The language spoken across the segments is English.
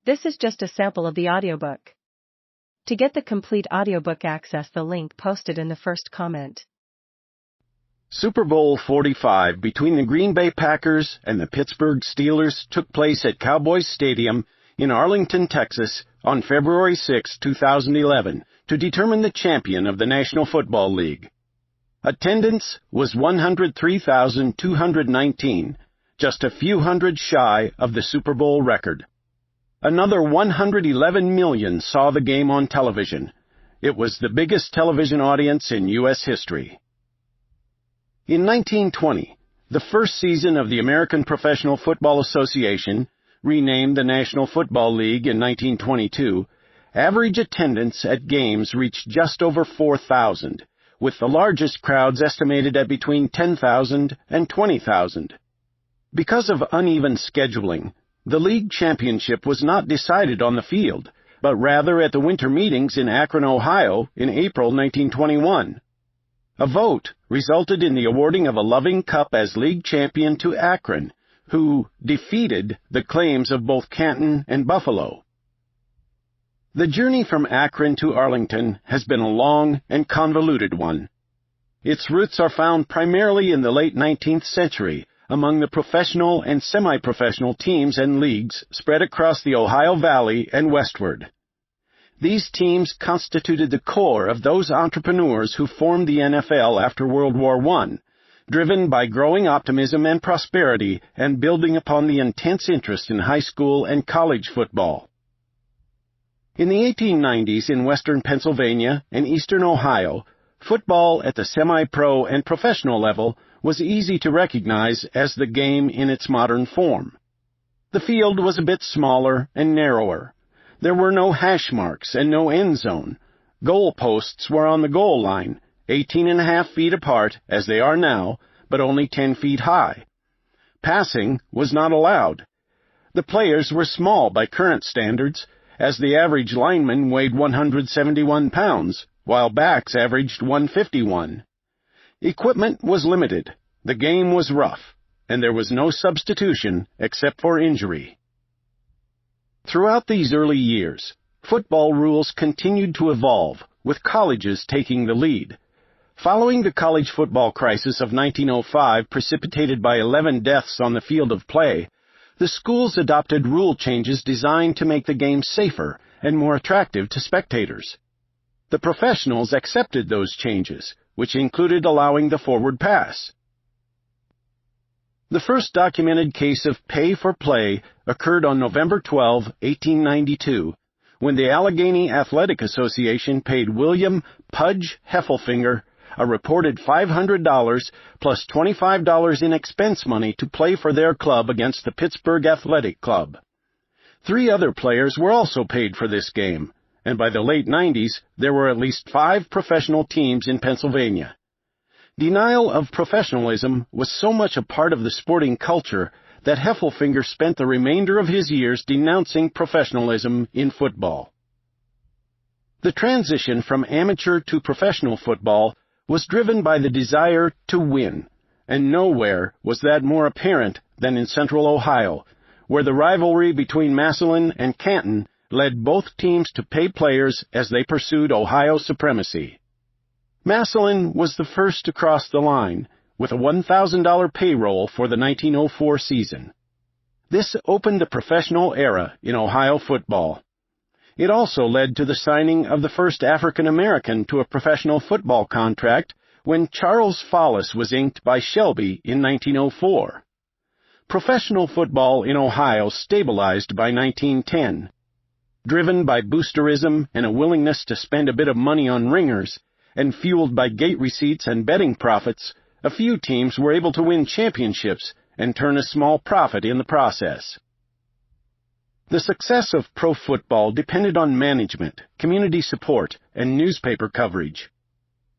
This is just a sample of the audiobook. To get the complete audiobook, access the link posted in the first comment. Super Bowl 45 between the Green Bay Packers and the Pittsburgh Steelers took place at Cowboys Stadium in Arlington, Texas on February 6, 2011 to determine the champion of the National Football League. Attendance was 103,219, just a few hundred shy of the Super Bowl record. Another 111 million saw the game on television. It was the biggest television audience in U.S. history. In 1920, the first season of the American Professional Football Association, renamed the National Football League in 1922, average attendance at games reached just over 4,000, with the largest crowds estimated at between 10,000 and 20,000. Because of uneven scheduling, the league championship was not decided on the field, but rather at the winter meetings in Akron, Ohio in April 1921. A vote resulted in the awarding of a Loving Cup as league champion to Akron, who defeated the claims of both Canton and Buffalo. The journey from Akron to Arlington has been a long and convoluted one. Its roots are found primarily in the late 19th century among the professional and semi-professional teams and leagues spread across the Ohio Valley and westward. These teams constituted the core of those entrepreneurs who formed the NFL after World War I, driven by growing optimism and prosperity and building upon the intense interest in high school and college football. In the 1890s in western Pennsylvania and eastern Ohio, football at the semi-pro and professional level was easy to recognize as the game in its modern form. The field was a bit smaller and narrower. There were no hash marks and no end zone. Goal posts were on the goal line, 18.5 feet apart as they are now, but only 10 feet high. Passing was not allowed. The players were small by current standards, as the average lineman weighed 171 pounds, while backs averaged 151. Equipment was limited, the game was rough, and there was no substitution except for injury. Throughout these early years, football rules continued to evolve, with colleges taking the lead. Following the college football crisis of 1905 precipitated by 11 deaths on the field of play, the schools adopted rule changes designed to make the game safer and more attractive to spectators. The professionals accepted those changes, which included allowing the forward pass. The first documented case of pay for play occurred on November 12, 1892, when the Allegheny Athletic Association paid William Pudge Heffelfinger a reported $500 plus $25 in expense money to play for their club against the Pittsburgh Athletic Club. 3 other players were also paid for this game, and by the late 90s, there were at least 5 professional teams in Pennsylvania. Denial of professionalism was so much a part of the sporting culture that Heffelfinger spent the remainder of his years denouncing professionalism in football. The transition from amateur to professional football was driven by the desire to win, and nowhere was that more apparent than in Central Ohio, where the rivalry between Massillon and Canton led both teams to pay players as they pursued Ohio supremacy. Massillon was the first to cross the line, with a $1,000 payroll for the 1904 season. This opened a professional era in Ohio football. It also led to the signing of the first African American to a professional football contract when Charles Follis was inked by Shelby in 1904. Professional football in Ohio stabilized by 1910. Driven by boosterism and a willingness to spend a bit of money on ringers, and fueled by gate receipts and betting profits, a few teams were able to win championships and turn a small profit in the process. The success of pro football depended on management, community support, and newspaper coverage.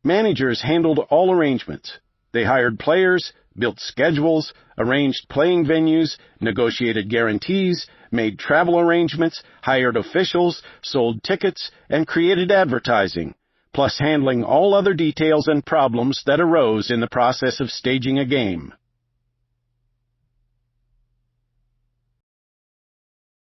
Managers handled all arrangements. They hired players, built schedules, arranged playing venues, negotiated guarantees, made travel arrangements, hired officials, sold tickets, and created advertising, plus handling all other details and problems that arose in the process of staging a game.